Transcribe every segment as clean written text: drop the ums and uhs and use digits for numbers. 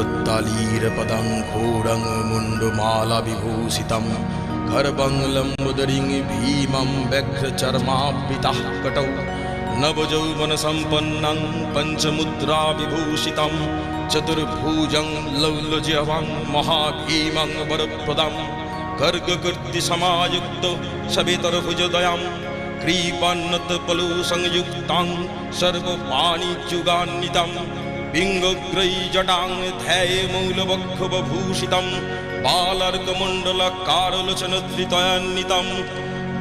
रत्तालीरपदं घोरं मुण्डमाला विभूषितं गर्भं लम्बोदरीं भीमं व्यघ्रचर्मावृतः कटौ नवयौवनसम्पन्नं पञ्चमुद्रा विभूषितं चतुर्भुजं लौलज्यवां महाभीमं वरप्रदं गर्गकीर्तिसमायुक्तो सवितर्भुजदयां क्रीपान्नतपलुसंयुक्तां सर्वपाणिजुगान्वितं पिङ्गग्रैजटां ध्यायेमूलवक्षोभूषितं बालार्कमण्डलकारलोचनधृतयान्वितं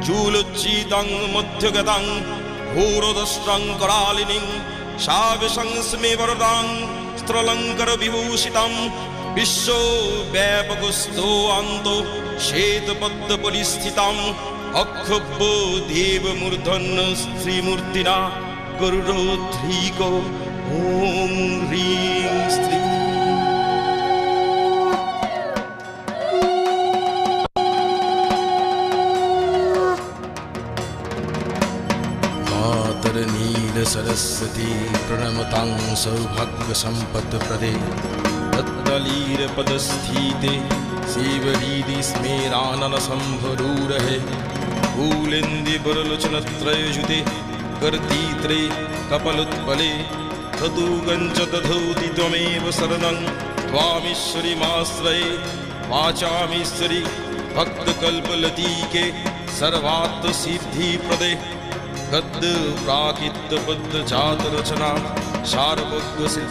चूलोच्चितं मध्यगतां घोरदष्ट्रं करालिनीं शाविशं स्मेवरदां स्त्रलङ्करविभूषितं विश्वव्यापकस्थोऽन्तो श्वेतपद्मपरिस्थितम् अक्षोभ्यो देवमूर्धन् श्रीमूर्तिना गरुडोद्धृको ॐ ह्रीं श्रीं सरस्वती प्रणमतां सौभाग्यसम्पत्प्रदे रत्तलीरपदस्थिते शिवरीदि स्मेराननसम्भरूरहे कूलेन्दुवरलोचनत्रययुते कर्तित्रे कपलोत्पले तदुगञ्च दधौति त्वमेव शरणं त्वामीश्वरीमाश्रये वाचामीश्वरी भक्तकल्पलतिके सर्वार्थसिद्धिप्रदे गद्य प्राकृत पद्य जात रचना सार्वज्ञ